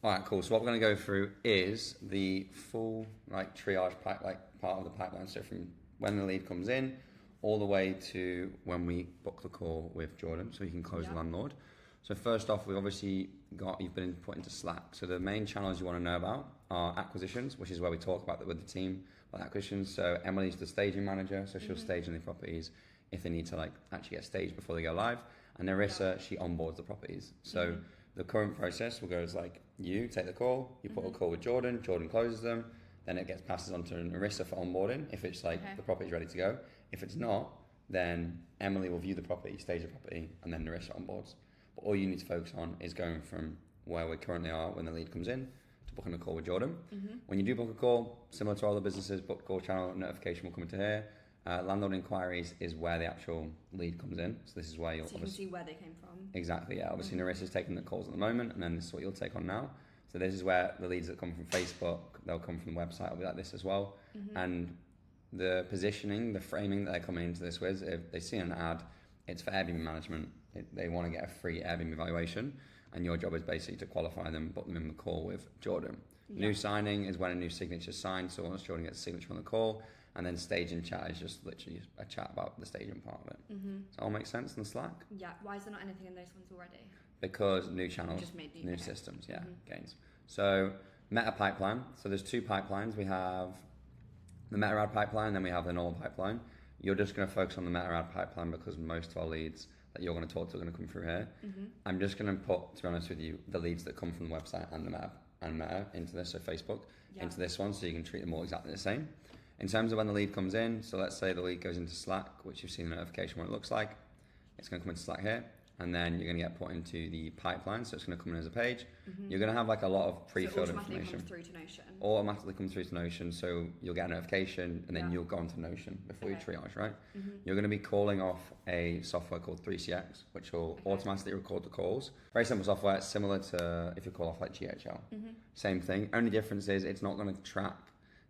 All right, cool. So what we're going to go through is the full like triage part of the pipeline. So from when the lead comes in, all the way to when we book the call with Jordan, so he can close the landlord. So first off, you've been put into Slack. So the main channels you want to know about are acquisitions, which is where we talk about that with the team about acquisitions. So Emily's the staging manager, so she'll stage in the properties if they need to like actually get staged before they go live. And Narissa, she onboards the properties. So the current process will go as like you take the call, you put a call with Jordan, Jordan closes them, then it gets passes on to Narissa for onboarding if it's like the property's ready to go. If it's not, then Emily will view the property, stage the property, and then Narissa onboards. But all you need to focus on is going from where we currently are when the lead comes in to booking a call with Jordan. When you do book a call, similar to all the businesses, book call channel notification will come into here. Landlord inquiries is where the actual lead comes in. So this is where you can see where they came from. Exactly, yeah. Obviously Narissa's taking the calls at the moment, and then this is what you'll take on now. So this is where the leads that come from Facebook, they'll come from the website, it'll be like this as well. And the positioning, the framing that they're coming into this with, if they see an ad, it's for Airbnb management. They want to get a free Airbnb evaluation, and your job is basically to qualify them, book them in the call with Jordan. New signing is when a new signature is signed, so once Jordan gets a signature on the call, and then staging chat is just literally a chat about the staging part of it. Does that all make sense in Slack? Yeah, why is there not anything in those ones already? Because new channels, new systems, gains. So meta pipeline, so there's two pipelines. We have the meta ad pipeline, then we have the normal pipeline. You're just going to focus on the meta ad pipeline because most of our leads that you're going to talk to are going to come through here. I'm just going to put, to be honest with you, the leads that come from the website and the meta into this, so Facebook, into this one, so you can treat them all exactly the same. In terms of when the lead comes in, so let's say the lead goes into Slack, which you've seen the notification what it looks like. It's going to come into Slack here, and then you're going to get put into the pipeline, so it's going to come in as a page. You're going to have like a lot of pre-filled information. Comes through to Notion. Automatically comes through to Notion, so you'll get a notification, and then you'll go onto Notion before you triage, right? You're going to be calling off a software called 3CX, which will automatically record the calls. Very simple software, similar to if you call off like GHL. Same thing. Only difference is it's not going to track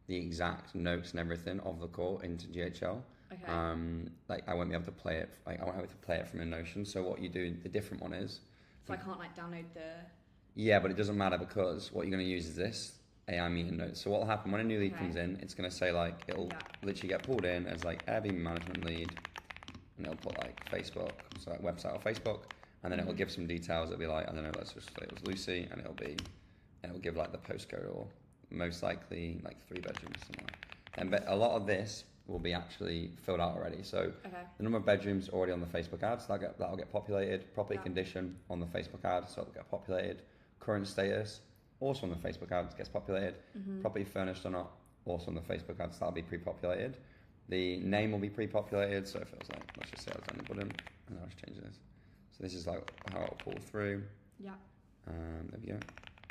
the exact notes and everything of the call into GHL. Like I won't be able to play it. Like I won't be able to play it from a Notion. So what you do, the different one is. So I can't like download the. Yeah, but it doesn't matter because what you're going to use is this AI meeting notes. So what will happen when a new lead comes in? It's going to say like it'll literally get pulled in as like Airbnb management lead, and it'll put like Facebook, so like website or Facebook, and then it'll give some details. It'll be like I don't know, let's just say it was Lucy, and it'll give like the postcode or most likely like 3 bedrooms somewhere. And a lot of this will be actually filled out already. So the number of bedrooms already on the Facebook ad, so that'll get populated. Property condition on the Facebook ad, so it'll get populated. Current status, also on the Facebook ad, gets populated. Property furnished or not, also on the Facebook ad, so that'll be pre-populated. The name will be pre-populated, so if it was like, let's just say I was on the button, and I'll just change this. So this is like how it'll pull through. There we go.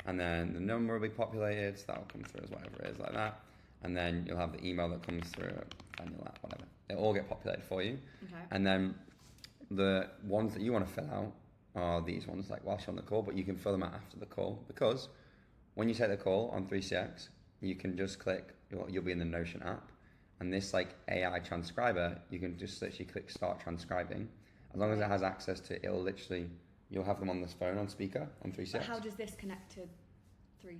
And then the number will be populated, so that'll come through as whatever it is, like that. And then you'll have the email that comes through, annual app, whatever. It'll all get populated for you. And then the ones that you want to fill out are these ones, like whilst you're on the call, but you can fill them out after the call, because when you take the call on 3CX, you can just click, you'll be in the Notion app, and this like AI transcriber, you can just literally click start transcribing. As long as it has access to, it'll literally, you'll have them on this phone on speaker on 3CX. But how does this connect to 3CX?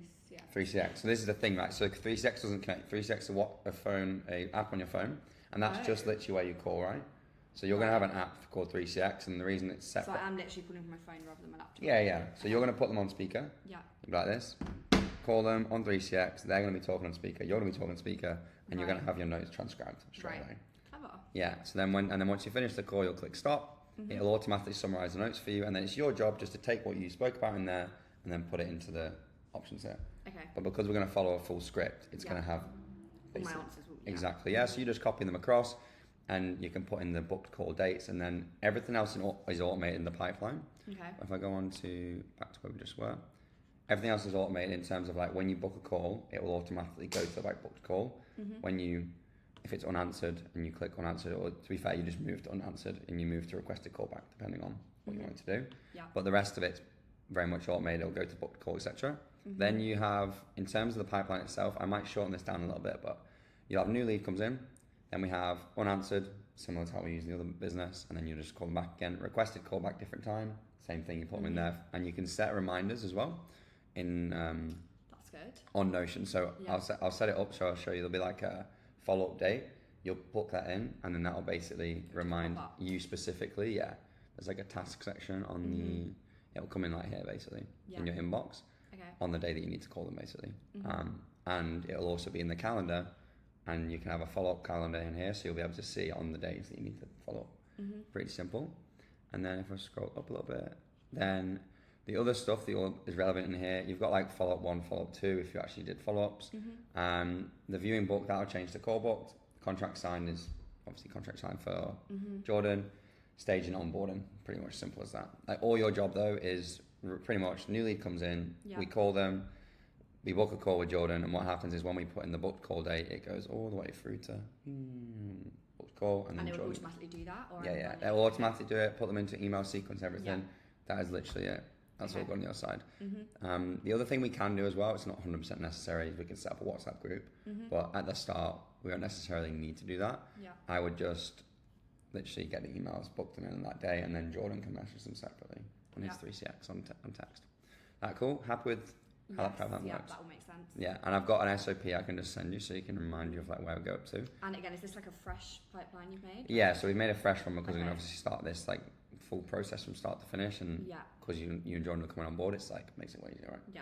3CX. So this is the thing, right? So 3CX doesn't connect. 3CX is a app on your phone, and that's just literally where you call, right? So you're going to have an app called 3CX, and the reason it's separate. So I'm literally calling from my phone rather than my laptop. Yeah. So you're going to put them on speaker. Like this. Call them on 3CX. They're going to be talking on speaker. You're going to be talking on speaker, and you're going to have your notes transcribed straight away. Clever. Yeah. So then once you finish the call, you'll click stop. It'll automatically summarize the notes for you, and then it's your job just to take what you spoke about in there and then put it into the options here. But because we're going to follow a full script, it's going to have all my answers. Exactly. So you just copy them across, and you can put in the booked call dates, and then everything else is automated in the pipeline. If I go on to back to where we just were, everything else is automated in terms of like when you book a call, it will automatically go to the like booked call. If it's unanswered and you click unanswered, or to be fair, you just move to unanswered and you move to requested callback depending on what you want to do. But the rest of it's very much automated. It'll go to booked call, etc. Then you have, in terms of the pipeline itself, I might shorten this down a little bit, but you'll have new lead comes in, then we have unanswered, similar to how we use the other business, and then you just call them back again. Requested callback, different time, same thing, you put them in there, and you can set reminders as well in That's good. on Notion. So Yeah. I'll set it up. So I'll show you. There'll be like a follow-up date. You'll book that in, and then that'll basically remind pop up. you specifically. Yeah, there's like a task section on the. It'll come in like here, basically, in your inbox Okay. on the day that you need to call them, basically. And it'll also be in the calendar, and you can have a follow-up calendar in here, so you'll be able to see on the days that you need to follow up. Pretty simple. And then if I scroll up a little bit, then the other stuff that is relevant in here, you've got like follow-up 1, follow-up 2 if you actually did follow-ups. The viewing book, that'll change to call booked. Contract signed is obviously contract signed for Jordan. Staging, onboarding, pretty much simple as that. Like all your job though is pretty much new lead comes in, we call them, we book a call with Jordan, and what happens is when we put in the booked call date, it goes all the way through to booked call, and then it will Jordan, automatically do that, or yeah, it will automatically do it. Put them into email sequence, everything. That is literally it. That's all on your side. The other thing we can do as well, it's not 100% necessary, is we can set up a WhatsApp group, but at the start we don't necessarily need to do that. I would just literally get the emails, book them in that day, and then Jordan can message them separately on his 3CX on text. That cool? Happy with how that works? Yeah, that will make sense. Yeah, and I've got an SOP I can just send you so you can remind you of like where we go up to. And again, is this like a fresh pipeline you've made? Yeah, so we've made a fresh one because we're going to obviously start this like full process from start to finish, and because you and Jordan are coming on board, it's like makes it way easier, right? Yeah.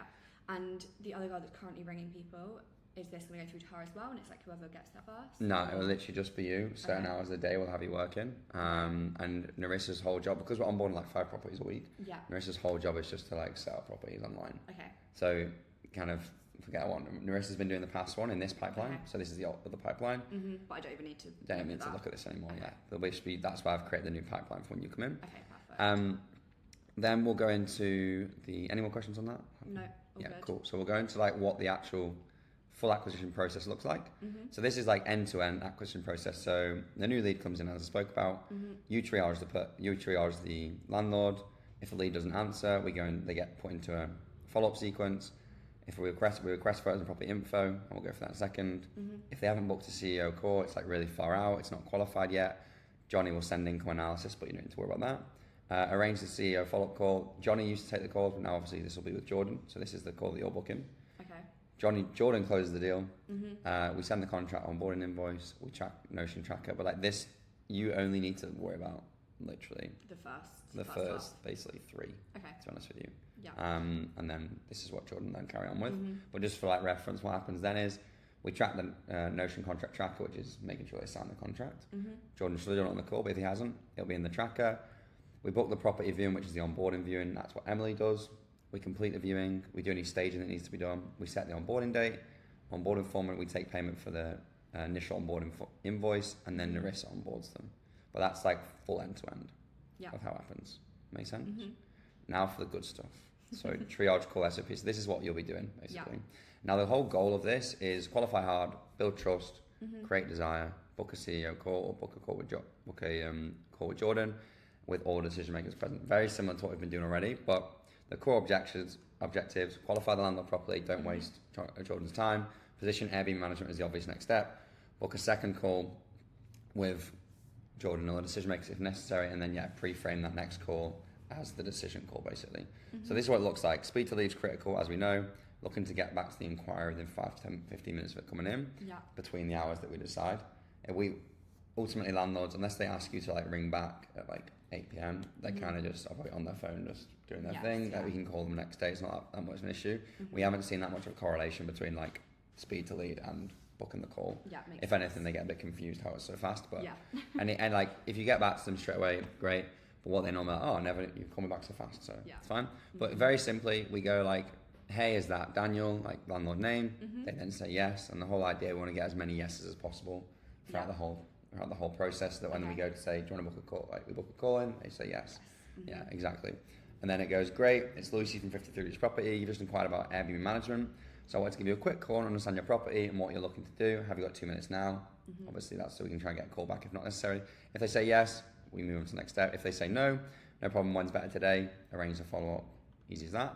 And the other girl that's currently ringing people, is this going to go through to her as well, and it's like whoever gets there first? No, it will literally just be you. Certain hours a day we'll have you working. And Narissa's whole job, because we're onboarding like 5 properties a week, Narissa's whole job is just to like set up properties online. Okay. So kind of forget one. Narissa's been doing the past one in this pipeline, so this is the other pipeline. But I don't even need to. Don't need to look at this anymore. Yeah, there'll basically that's why I've created the new pipeline for when you come in. Okay, perfect. Then we'll go into the. Any more questions on that? No. Yeah, good. Cool. So we'll go into like what the actual full acquisition process looks like. So this is like end-to-end acquisition process. So the new lead comes in, as I spoke about. You triage the landlord. If the lead doesn't answer, we go and they get put into a follow-up sequence. If we request photos and property info, and we'll go for that in a second. If they haven't booked a CEO call, it's like really far out, it's not qualified yet, Johnny will send income analysis, but you don't need to worry about that. Arrange the CEO follow-up call. Johnny used to take the calls, but now obviously this will be with Jordan. So this is the call that you're booking. Jordan closes the deal. We send the contract onboarding invoice. We track Notion tracker, but like this, you only need to worry about literally the first basically 3. Okay. To be honest with you. Yeah. And then this is what Jordan then carry on with. But just for like reference, what happens then is we track the Notion contract tracker, which is making sure they sign the contract. Jordan should have done it on the call, but if he hasn't, it'll be in the tracker. We book the property viewing, which is the onboarding viewing. That's what Emily does. We complete the viewing, we do any staging that needs to be done, we set the onboarding date, onboarding format, we take payment for the initial onboarding invoice, and then Narissa onboards them. But that's like full end-to-end of how it happens. Make sense? Now for the good stuff. So triage, call, SOPs. So this is what you'll be doing, basically. Now the whole goal of this is qualify hard, build trust, create desire, book a CEO call, or book a call with call with Jordan, with all decision makers present. Very similar to what we've been doing already, but the core objectives, qualify the landlord properly, don't waste Jordan's time, position Airbnb management as the obvious next step, book a second call with Jordan or the decision makers if necessary, and then pre-frame that next call as the decision call basically. So this is what it looks like. Speed to leads critical, as we know, looking to get back to the inquiry within 5 to 10, 15 minutes of it coming in, between the hours that we decide. If we ultimately landlords, unless they ask you to like ring back at like 8 p.m, they kind of just operate on their phone, just doing their thing. That we can call them next day. It's not that much of an issue. We haven't seen that much of a correlation between like speed to lead and booking the call. If anything, they get a bit confused how it's so fast. But and like if you get back to them straight away, great. But what they normally you call me back so fast, so it's fine. But very simply, we go like, hey, is that Daniel? Like landlord name. They then say yes, and the whole idea we want to get as many yeses as possible throughout the whole process. That when we go to say, do you want to book a call? Like we book a call in, they say yes. Yeah, exactly. And then it goes, great, it's Lucy from 53 Reach Property. You've just inquired about Airbnb management. So I wanted to give you a quick call and understand your property and what you're looking to do. Have you got 2 minutes now? Obviously that's so we can try and get a call back if not necessary. If they say yes, we move on to the next step. If they say no, no problem, when's better today? Arrange a follow-up, easy as that.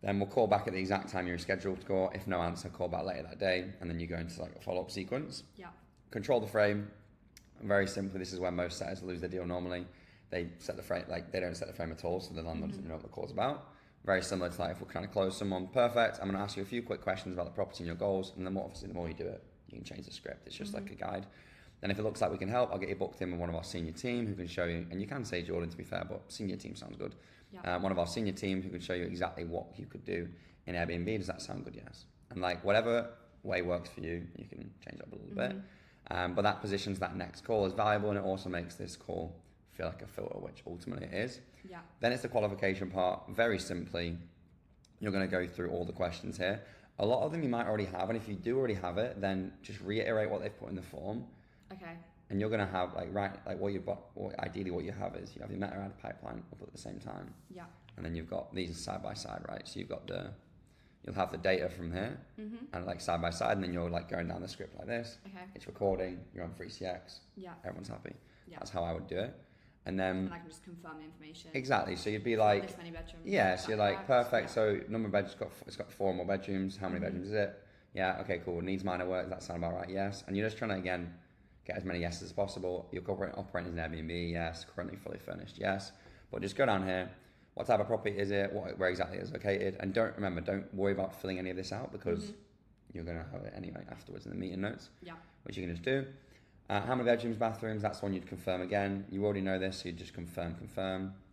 Then we'll call back at the exact time you're scheduled to call. If no answer, call back later that day. And then you go into like a follow-up sequence. Control the frame. Very simply, this is where most setters lose their deal normally. They set the frame, like they don't set the frame at all, so the landlord doesn't know what the call's about. Very similar to like if we're trying to close someone. Perfect. I'm going to ask you a few quick questions about the property and your goals, and then obviously the more you do it, you can change the script. It's just like a guide. Then if it looks like we can help, I'll get you booked in with one of our senior team who can show you, and you can say Jordan to be fair, but senior team sounds good. One of our senior team who can show you exactly what you could do in Airbnb. Does that sound good? Yes. And like whatever way works for you, you can change up a little bit. But that positions that next call as valuable, and it also makes this call feel like a filter, which ultimately it is. Then it's the qualification part. Very simply, you're going to go through all the questions here. A lot of them you might already have, and if you do already have it, then just reiterate what they've put in the form. Okay. And you're going to have ideally what you have is you have your meta ad pipeline up at the same time. Yeah. And then you've got these side by side, right? So you'll have the data from here and like side by side, and then you're like going down the script like this. Okay. It's recording. You're on 3CX. Yeah. Everyone's happy. Yeah. That's how I would do it. And then and I can just confirm the information. Exactly. So you'd be like, this many bedrooms. yeah. So you're like, perfect. So number of bedrooms, it's got 4 more bedrooms. How many bedrooms is it? Yeah. Okay. Cool. Needs minor work. Does that sound about right? Yes. And you're just trying to again get as many yeses as possible. You're operating as an Airbnb. Yes. Currently fully furnished. Yes. But just go down here. What type of property is it? Where exactly is it located? And don't worry about filling any of this out because you're going to have it anyway afterwards in the meeting notes. Yeah. Which you can just do. How many bedrooms, bathrooms? That's one you'd confirm again. You already know this, so you just confirm.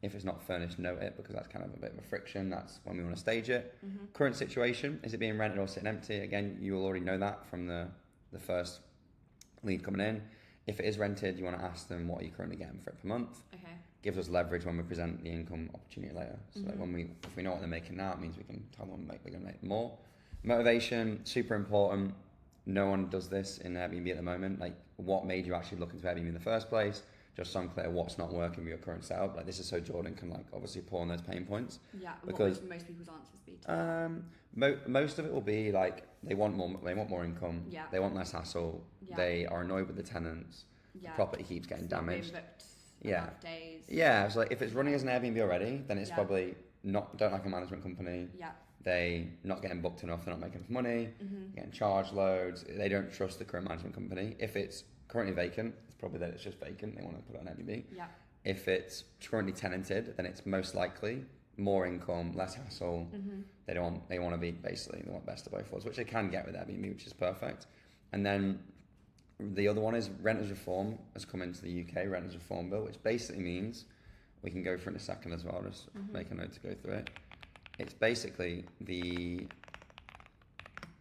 If it's not furnished, note it because that's kind of a bit of a friction. That's when we want to stage it. Current situation, is it being rented or sitting empty? Again, you will already know that from the first lead coming in. If it is rented, you want to ask them what are you currently getting for it per month. Okay. Gives us leverage when we present the income opportunity later. So that if we know what they're making now, it means we can tell them we're going to make more. Motivation, super important. No one does this in Airbnb at the moment. Like, what made you actually look into Airbnb in the first place? Just so unclear what's not working with your current setup. Like, this is so Jordan can like obviously pull on those pain points. Yeah. Because what would most people's answers be to most of it will be like they want more income. Yeah. They want less hassle. Yeah. They are annoyed with the tenants. Yeah. The property keeps getting damaged. Yeah. Days. Yeah. So like, if it's running as an Airbnb already, then it's probably don't like a management company. Yeah. They not getting booked enough, they're not making enough money, getting charged loads, they don't trust the current management company. If it's currently vacant, it's probably that it's just vacant, they want to put it on Airbnb. Yeah. If it's currently tenanted, then it's most likely more income, less hassle. They want to be basically, they want best of both worlds, which they can get with Airbnb, which is perfect. And then the other one is renters reform has come into the UK, renters reform bill, which basically means, we can go for it in a second as well, just make a note to go through it. It's basically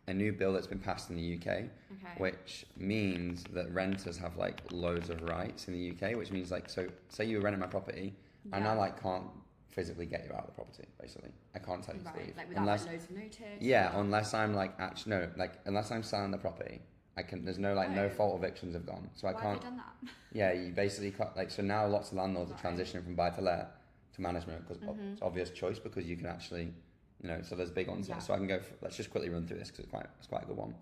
a new bill that's been passed in the UK, which means that renters have like loads of rights in the UK, which means like, so say you were renting my property, I now like can't physically get you out of the property, basically. I can't tell you to leave. Like without loads of notice? Yeah, unless I'm like, unless I'm selling the property, there's no no fault evictions have gone. So I can't. Why have they done that? Yeah, you basically can't, so now lots of landlords are transitioning from buy to let to management because it's obvious choice because you can actually, so there's big ones here. So I can go, let's just quickly run through this because it's quite a good one.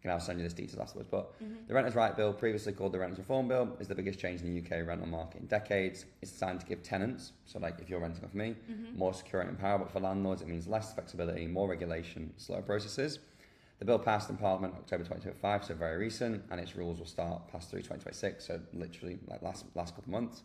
I'll send you this details afterwards. But the Renters' Right Bill, previously called the Renters' Reform Bill, is the biggest change in the UK rental market in decades. It's designed to give tenants, so like if you're renting off me, more security and power, but for landlords it means less flexibility, more regulation, slower processes. The bill passed in Parliament October 2025, so very recent, and its rules will start pass through 2026, so literally like last couple of months.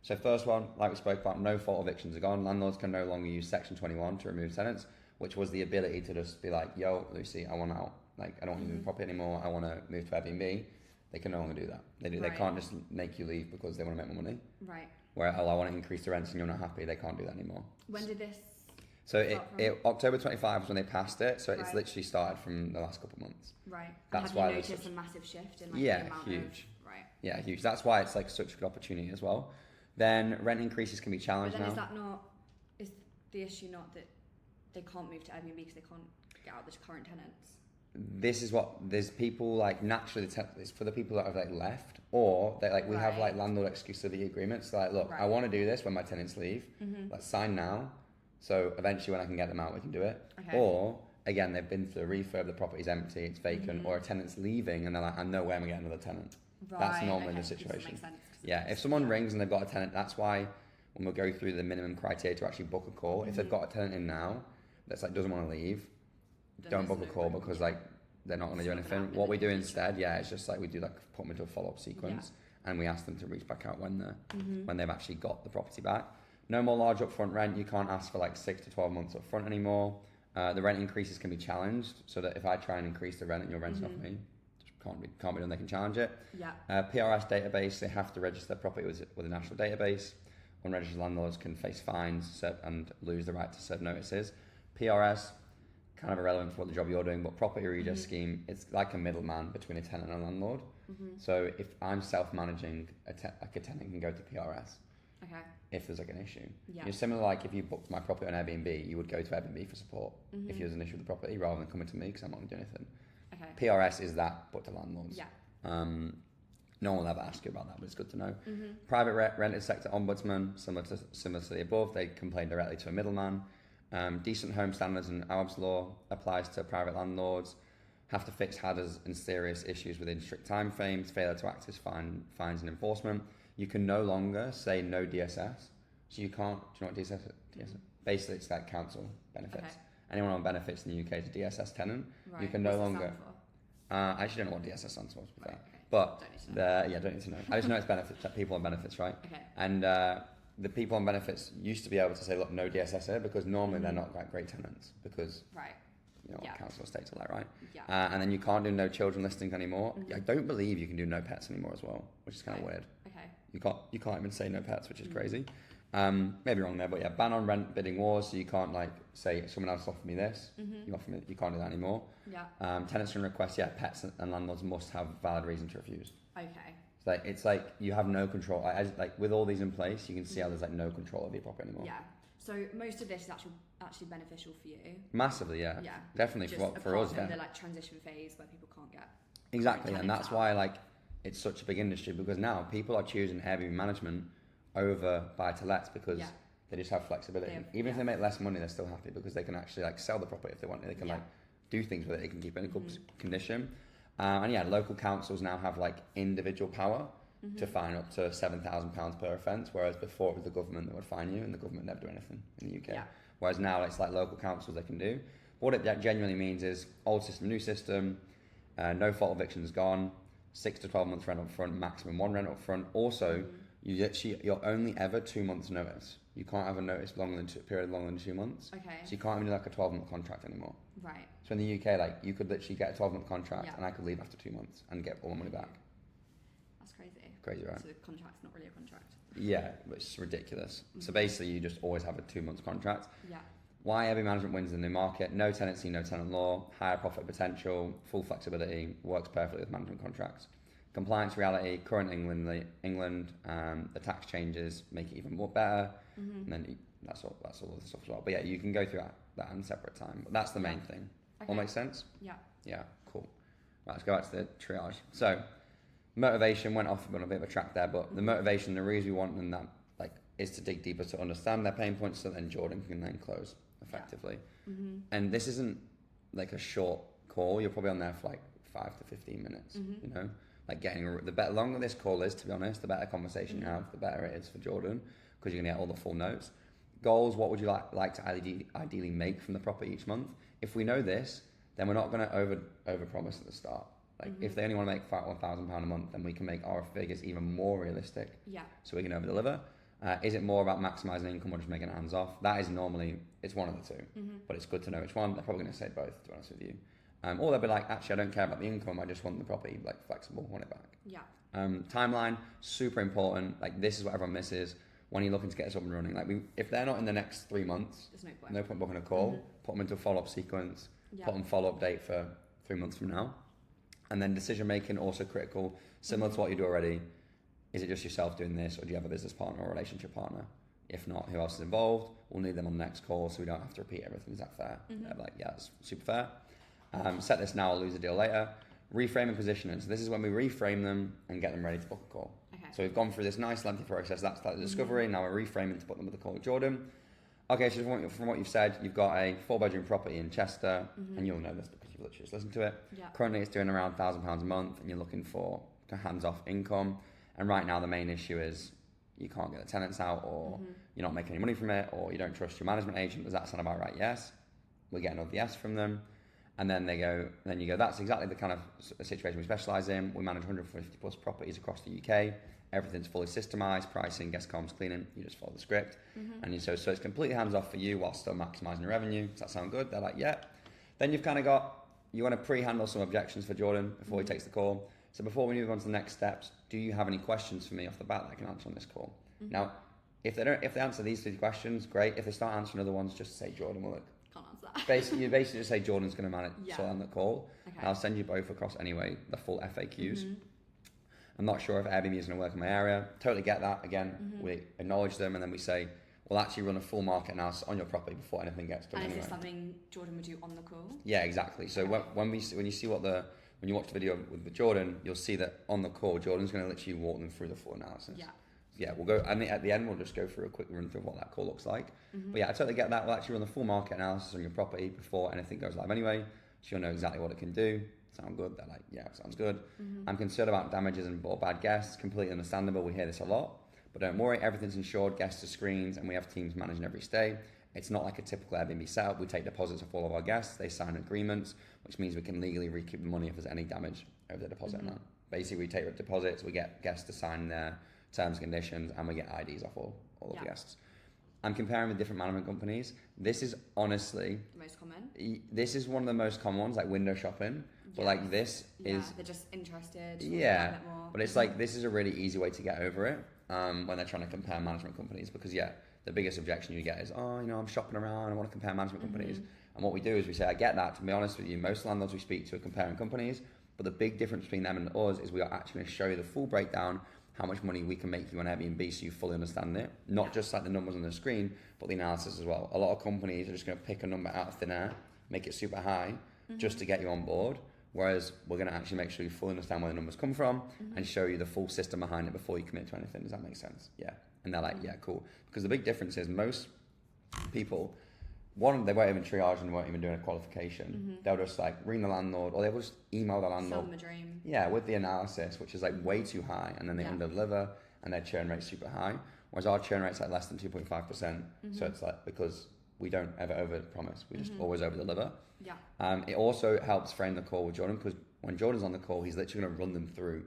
So first one, like we spoke about, no fault evictions are gone. Landlords can no longer use Section 21 to remove tenants, which was the ability to just be like, yo, Lucy, I want out. Like, I don't want to move the property anymore. I want to move to Airbnb. They can no longer do that. They can't just make you leave because they want to make more money. Right. Where, I want to increase the rents and you're not happy. They can't do that anymore. When did this? So October 25 was when they passed it. So it's literally started from the last couple of months. Right. That's why you noticed a massive shift in like the amount huge. Yeah, huge. That's why it's like such a good opportunity as well. Then rent increases can be challenged now. Is the issue not that they can't move to Airbnb because they can't get out the current tenants? This is what there's people like naturally it's for the people that have like left or they like we have like landlord exclusivity agreements. So like, look, I want to do this when my tenants leave. Let's sign now. So eventually when I can get them out, we can do it. Okay. Or again, they've been through a refurb, the property's empty, it's vacant, or a tenant's leaving and they're like, I know where I'm gonna get another tenant. That's normally the situation. Yeah, if someone rings and they've got a tenant, that's why when we go through the minimum criteria to actually book a call, if they've got a tenant in now that's like doesn't want to leave, don't book a call because like they're not going to do anything. What we do instead, it's just like we do like put them into a follow-up sequence and we ask them to reach back out when they've actually got the property back. No more large upfront rent. You can't ask for like 6 to 12 months upfront anymore. The rent increases can be challenged, so that if I try and increase the rent and you're renting off me, just can't be done. They can challenge it. Yeah. PRS database. They have to register their property with a national database. Unregistered landlords can face fines and lose the right to serve notices. PRS, kind of irrelevant for what the job you're doing, but property redress scheme, it's like a middleman between a tenant and a landlord. So if I'm self-managing, like a tenant can go to PRS. Okay. If there's like an issue. Yeah. You're similar, like if you booked my property on Airbnb, you would go to Airbnb for support if there's an issue with the property, rather than coming to me because I'm not going to do anything. Okay. PRS is that, but to landlords. Yeah. No one will ever ask you about that, but it's good to know. Private rented sector ombudsman, similar to the above, they complain directly to a middleman. Decent home standards and AWAB's law applies to private landlords. Have to fix hazards and serious issues within strict time frames. Failure to act as fines and enforcement. You can no longer say no DSS. So you can't. Do you know what DSS is? Basically, it's like council benefits. Okay. Anyone on benefits in the UK is a DSS tenant. Right. You can What's no it longer. stand for? I actually don't know what DSS stands for. To be fair. Okay. But Don't need to know. don't need to know. I just know it's benefits. People on benefits, right? Okay. And the people on benefits used to be able to say, look, no DSS here, because normally they're not like great tenants because Right. council estates are like, right? Yeah. And then you can't do no children listings anymore. I don't believe you can do no pets anymore as well, which is kind of weird. Okay. You can't even say no pets, which is crazy. Maybe wrong there, but yeah, ban on rent bidding wars. So you can't like say someone else offered me this, you offer me, you can't do that anymore. Yeah. Tenants can request, pets and landlords must have valid reason to refuse. Okay. It's like you have no control. Like with all these in place, you can see how there's like no control over your property anymore. Yeah. So most of this is actually beneficial for you. Massively, yeah. Yeah. Definitely Just for us. apart from the like transition phase where people can't get. Exactly, and tenants that's out. why like it's such a big industry, because now people are choosing Airbnb management over buy-to-lets because they just have flexibility. Even if they make less money, they're still happy because they can actually like sell the property if they want. They can like do things with it. They can keep it in a good condition. And local councils now have like individual power to fine up to £7,000 per offence, whereas before it was the government that would fine you, and the government never do anything in the UK. Yeah. Whereas now it's like local councils they can do. What it genuinely means is old system, new system, no fault evictions gone, 6 to 12 months rent up front, maximum 1 rent up front. Also, you're only ever 2 months notice. You can't have a notice period longer than 2 months. Okay. So you can't even do like a 12-month contract anymore. Right. So in the UK, like you could literally get a 12-month contract and I could leave after 2 months and get all my money back. That's crazy. Crazy, right? So the contract's not really a contract. Yeah, it's ridiculous. So basically, you just always have a 2 month contract. Yeah. Why Airbnb management wins in the market? No tenancy, no tenant law, higher profit potential, full flexibility, works perfectly with management contracts. Compliance reality, current England, the tax changes make it even more better, and then that's all the stuff as well. But yeah, you can go through that in separate time. But that's the main thing. Okay. All makes sense? Yeah. Yeah, cool. Right, let's go back to the triage. So, motivation went off on a bit of a track there, but the motivation, the reason we want them that is to dig deeper to understand their pain points, so then Jordan can then close effectively. And this isn't like a short call. You're probably on there for like 5 to 15 minutes. You know, like the longer this call is, to be honest, the better conversation you have, the better it is for Jordan, because you're gonna get all the full notes. Goals: what would you like to ideally make from the property each month? If we know this, then we're not gonna over promise at the start. Like if they only want to make £1,000 a month, then we can make our figures even more realistic. Yeah. So we can over deliver. Is it more about maximising income or just making it hands off? That is normally, it's one of the two, but it's good to know which one. They're probably going to say both, to be honest with you. Or they'll be like, actually, I don't care about the income. I just want the property like flexible, want it back. Yeah. Timeline, super important. Like this is what everyone misses when you're looking to get us up and running. Like if they're not in the next 3 months, there's no point booking a call. Put them into a follow-up sequence. Put them follow-up date for 3 months from now. And then decision making, also critical, similar to what you do already. Is it just yourself doing this, or do you have a business partner or a relationship partner? If not, who else is involved? We'll need them on the next call, so we don't have to repeat everything. Is that fair? They're like, yeah, it's super fair. Set this now, I'll lose a deal later. Reframe and positioning. So this is when we reframe them and get them ready to book a call. Okay. So we've gone through this nice lengthy process. That's like the discovery. Now we're reframing to put them with a call with Jordan. Okay, so from what you've said, you've got a 4-bedroom property in Chester, and you'll know this because you've literally just listened to it. Yeah. Currently, it's doing around £1,000 a month, and you're looking for hands-off income. And right now, the main issue is you can't get the tenants out, or you're not making any money from it, or you don't trust your management agent. Does that sound about right? Yes. We get another yes from them. And then you go, that's exactly the kind of situation we specialise in. We manage 150 plus properties across the UK. Everything's fully systemized, pricing, guest comms, cleaning. You just follow the script, and so it's completely hands off for you while still maximizing your revenue. Does that sound good? They're like, yeah. Then you've kind of got, you want to pre-handle some objections for Jordan before he takes the call. So before we move on to the next steps, do you have any questions for me off the bat that I can answer on this call? Now, if they answer these 3 questions, great. If they start answering other ones, just say Jordan will. Can't answer that. You basically just say Jordan's going to manage on the call. Okay. And I'll send you both across anyway, the full FAQs. I'm not sure if Airbnb is going to work in my area. Totally get that. Again, we acknowledge them and then we say, we'll actually run a full market analysis on your property before anything gets done. And is this something Jordan would do on the call? Yeah, exactly. So when you watch the video with Jordan, you'll see that on the call, Jordan's going to literally walk them through the full analysis. Yeah, we'll go, and at the end, we'll just go through a quick run through of what that call looks like. But yeah, I totally get that. We'll actually run the full market analysis on your property before anything goes live anyway, so you'll know exactly what it can do. Sound good? They're like, yeah, sounds good. I'm concerned about damages or bad guests. Completely understandable. We hear this a lot. But don't worry, everything's insured, guests are screened, and we have teams managing every stay. It's not like a typical Airbnb setup. We take deposits off all of our guests. They sign agreements, which means we can legally recoup the money if there's any damage over the deposit amount. Basically, we take the deposits, we get guests to sign their terms and conditions, and we get IDs off all of the guests. I'm comparing with different management companies. This is honestly the most common. This is one of the most common ones, like window shopping. But like this is they're just interested. Yeah, but it's like this is a really easy way to get over it when they're trying to compare management companies, because the biggest objection you get is, I'm shopping around, I want to compare management companies. And what we do is we say, I get that. To be honest with you, most landlords we speak to are comparing companies, but the big difference between them and us is we are actually going to show you the full breakdown, how much money we can make you on Airbnb, so you fully understand it. Not just like the numbers on the screen, but the analysis as well. A lot of companies are just going to pick a number out of thin air, make it super high, just to get you on board. Whereas we're going to actually make sure you fully understand where the numbers come from and show you the full system behind it before you commit to anything. Does that make sense? Yeah. And they're like, yeah, cool. Because the big difference is most people, one, they won't even triage and won't even do a qualification. They'll just like ring the landlord, or they'll just email the landlord. Sell them a dream. Yeah, with the analysis, which is like way too high, and then they under-deliver and their churn rate's super high. Whereas our churn rate's like less than 2.5%. So it's like, because we don't ever over-promise, we just always over-deliver. Yeah. It also helps frame the call with Jordan, because when Jordan's on the call, he's literally going to run them through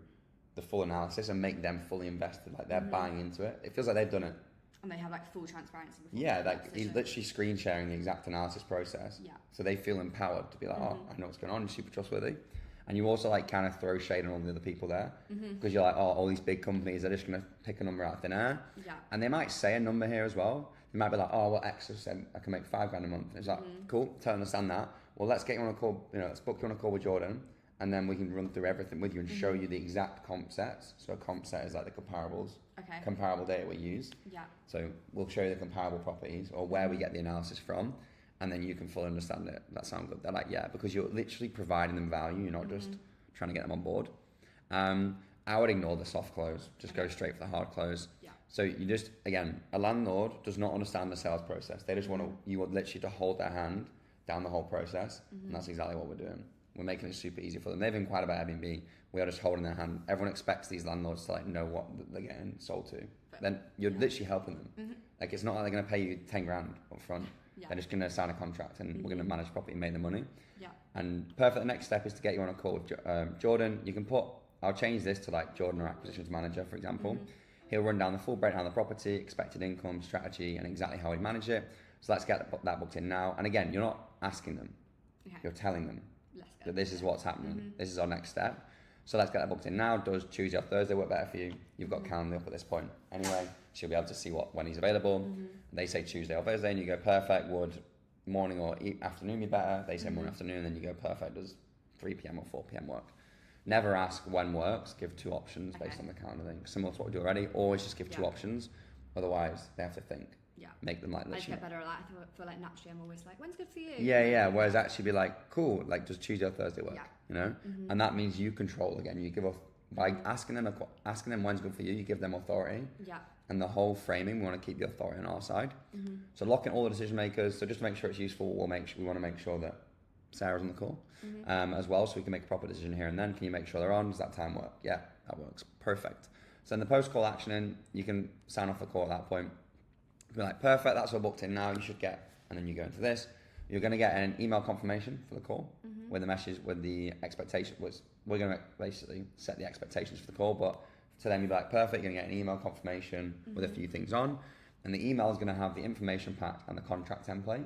the full analysis and make them fully invested, like they're buying into it. It feels like they've done it. And they have like full transparency. Yeah, like he's literally screen sharing the exact analysis process. Yeah. So they feel empowered to be like, I know what's going on, super trustworthy. And you also like kind of throw shade on all the other people there, because you're like, all these big companies are just going to pick a number out of thin air. Yeah. And they might say a number here as well. They might be like, X said I can make $5,000 a month. And it's like, cool, totally understand that. Well, let's get you on a call, let's book you on a call with Jordan, and then we can run through everything with you and show you the exact comp sets. So a comp set is like the comparables, comparable data we use. Yeah. So we'll show you the comparable properties or where we get the analysis from, and then you can fully understand it. That sounds good. They're like, yeah, because you're literally providing them value. You're not just trying to get them on board. I would ignore the soft close. Just go straight for the hard close. Yeah. So you just, again, a landlord does not understand the sales process. They just want you literally to hold their hand down the whole process, and that's exactly what we're doing. We're making it super easy for them. They've inquired about Airbnb. We are just holding their hand. Everyone expects these landlords to like know what they're getting sold to. But then you're literally helping them. Like it's not like they're going to pay you $10,000 up front. Yeah. They're just going to sign a contract, and we're going to manage property and make the money. Yeah. And perfect. The next step is to get you on a call with Jordan. You can I'll change this to like Jordan, our acquisitions manager, for example. He'll run down the full breakdown of the property, expected income, strategy, and exactly how he'd manage it. So let's get that booked in now. And again, you're not asking them. Okay. You're telling them that this is what's happening. This is our next step. So let's get that booked in now. Does Tuesday or Thursday work better for you? You've got Calendly up at this point. Anyway, she'll be able to see when he's available. They say Tuesday or Thursday, and you go, perfect. Would morning or afternoon be better? They say morning, afternoon, and you go, perfect. Does 3 p.m. or 4 p.m. work? Never ask when works. Give 2 options based on the calendar thing. Similar to what we do already. Always just give 2 options. Otherwise, they have to think. Yeah. Make them like I get better at that. I feel like naturally I'm always like, when's good for you? Yeah. Whereas actually be like, cool, like does Tuesday or Thursday work? Yeah. And that means you control again. You give off by asking them when's good for you. You give them authority. Yeah. And the whole framing, we want to keep the authority on our side. So lock in all the decision makers. So just to make sure it's useful, we want to make sure that Sarah's on the call as well, so we can make a proper decision here and then. Can you make sure they're on? Does that time work? Yeah, that works. Perfect. So in the post call action in, you can sign off the call at that point. Be like, perfect, that's all booked in now, you should get, and then you go into this. You're going to get an email confirmation for the call with the message, with the expectation. We're going to basically set the expectations for the call, but So then you'd be like, perfect, you're gonna get an email confirmation with a few things on, and the email is gonna have the information pack and the contract template.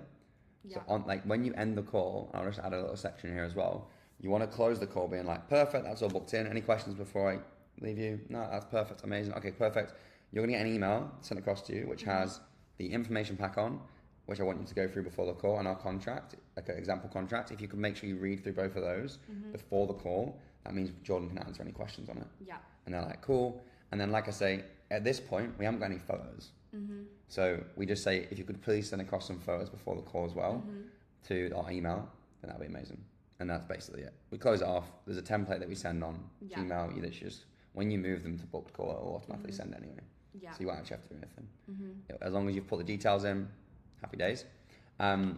So on like when you end the call, I'll just add a little section here as well. You want to close the call being like, perfect, that's all booked in. Any questions before I leave you? No, that's perfect, amazing. Okay, perfect. You're gonna get an email sent across to you which has the information pack on, which I want you to go through before the call, and our contract, like an example contract. If you can make sure you read through both of those before the call, that means Jordan can answer any questions on it. Yeah. And they're like, cool. And then, like I say, at this point, we haven't got any photos. So we just say, if you could please send across some photos before the call as well to our email, then that'd be amazing. And that's basically it. We close it off. There's a template that we send on Gmail. You literally just, when you move them to booked call, it'll automatically send anyway. Yeah. So you won't actually have to do anything. As long as you've put the details in, happy days. The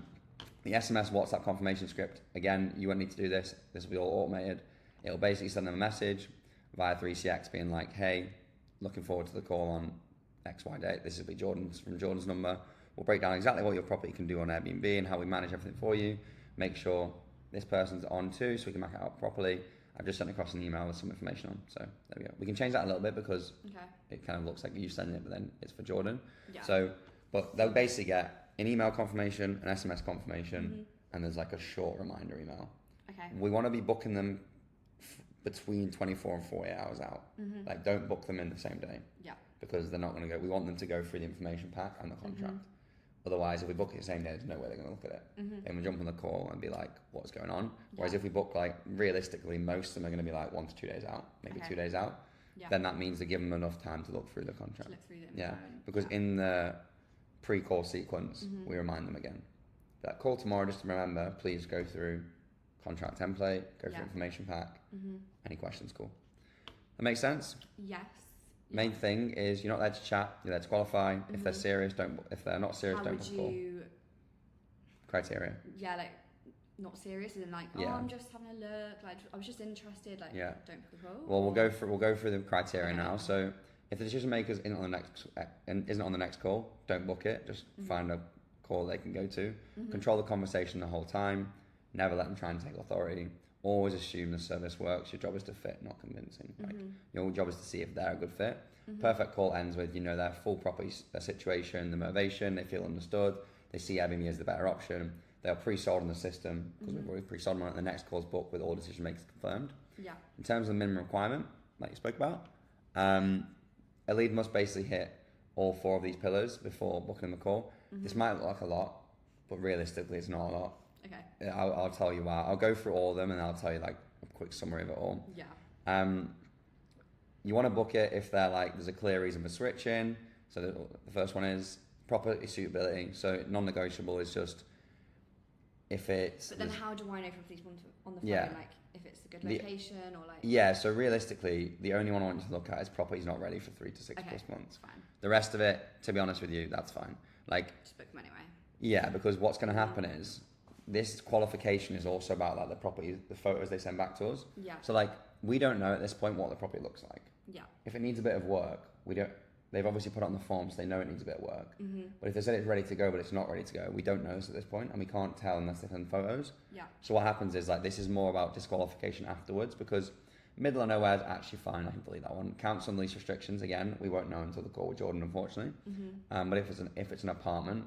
SMS WhatsApp confirmation script, again, you won't need to do this. This will be all automated. It'll basically send them a message via 3CX being like, hey, looking forward to the call on XY date. This will be from Jordan's number. We'll break down exactly what your property can do on Airbnb and how we manage everything for you. Make sure this person's on too, so we can map it out properly. I've just sent across an email with some information on. So there we go. We can change that a little bit because it kind of looks like you sending it, but then it's for Jordan. Yeah. So, but they'll basically get an email confirmation, an SMS confirmation, and there's like a short reminder email. Okay. We want to be booking them between 24 and 48 hours out. Like, don't book them in the same day. Yeah. Because they're not going to go. We want them to go through the information pack and the contract. Otherwise, if we book it the same day, there's no way they're going to look at it. And we jump on the call and be like, what's going on? Whereas if we book, like, realistically, most of them are going to be like 1 to 2 days out, maybe 2 days out. Yeah. Then that means they give them enough time to look through the contract. Because in the pre-call sequence, we remind them again. That call tomorrow, just to remember, please go through contract template, go through information pack. Any questions? Cool. That makes sense? Yes. Main thing is you're not there to chat, you're there to qualify. If they're serious, don't. If they're not serious, don't book call. Criteria. Yeah, like not serious, and then like, I'm just having a look. Like I was just interested. Like, don't book a call. Well, we'll go through the criteria now. So if the decision maker isn't on the next call, don't book it. Just find a call they can go to. Control the conversation the whole time. Never let them try and take authority. Always assume the service works. Your job is to fit, not convincing. Like, your job is to see if they're a good fit. Perfect call ends with, their full property, their situation, the motivation, they feel understood, they see Airbnb as the better option, they're pre-sold in the system, because we've already pre-sold them on it, the next call's booked with all decision makers confirmed. Yeah. In terms of the minimum requirement, like you spoke about, a lead must basically hit all 4 of these pillars before booking the call. This might look like a lot, but realistically it's not a lot. Okay. I'll tell you why. I'll go through all of them and I'll tell you like a quick summary of it all. Yeah. You want to book it if they're like, there's a clear reason for switching. So the first one is property suitability. So non-negotiable is just if it's... But then how do I know if these ones on the phone, like if it's a good location or like... Yeah, so realistically, the only one I want you to look at is property's not ready for 3 to 6 plus months. Fine. The rest of it, to be honest with you, that's fine. Like, just book them anyway. Yeah, because what's going to happen is this qualification is also about like the property, the photos they send back to us. Yeah. So like, we don't know at this point what the property looks like. Yeah. If it needs a bit of work, they've obviously put it on the form, so they know it needs a bit of work. But if they said it's ready to go, but it's not ready to go, we don't know this at this point, and we can't tell unless they send photos. Yeah. So what happens is like, this is more about disqualification afterwards, because middle of nowhere is actually fine. I can delete that one. Council and lease restrictions, again, we won't know until the call with Jordan, unfortunately. But if it's an apartment,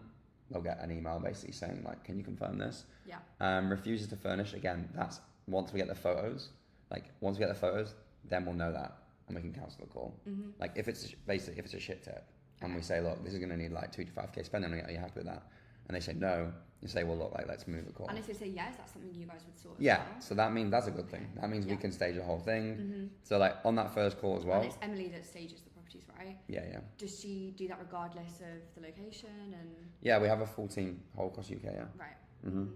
they'll get an email basically saying like, can you confirm this? Yeah. Refuses to furnish, again, that's once we get the photos. Like once we get the photos, then we'll know that and we can cancel the call. Like if it's a shit tip and we say, look, this is going to need like 2 to 5k spending, are you happy with that? And they say no, you say, well, look, like let's move the call. And if they say yes, that's something you guys would sort. Yeah, so that means that's a good thing. That means we can stage the whole thing. So like on that first call as well. And it's Emily that stages the properties, right? Yeah, yeah. Does she do that regardless of the location and? Yeah, we have a full team whole across UK. Yeah. Right.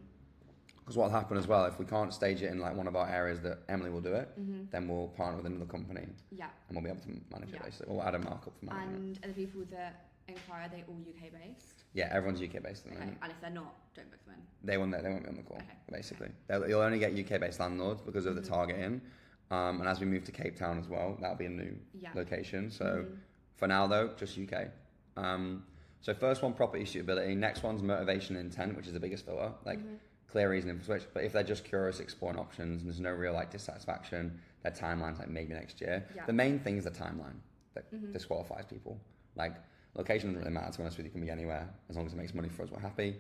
Because what'll happen as well, if we can't stage it in like one of our areas that Emily will do it, then we'll partner with another company. Yeah. And we'll be able to manage it basically. We'll add a markup for managing it. And are the people that inquire, are they all UK based? Yeah, everyone's UK based at the moment. And if they're not, don't book them in? They won't be on the call, basically. Okay. You'll only get UK based landlords because of the targeting. And as we move to Cape Town as well, that'll be a new location. So for now though, just UK. So first one, property suitability. Next one's motivation and intent, which is the biggest filter. Like clear reasoning for switch. But if they're just curious, exploring options, and there's no real like dissatisfaction, their timeline's like maybe next year. The main thing is the timeline that disqualifies people. Like location doesn't really matter, to be honest with you, can be anywhere as long as it makes money for us, we're happy.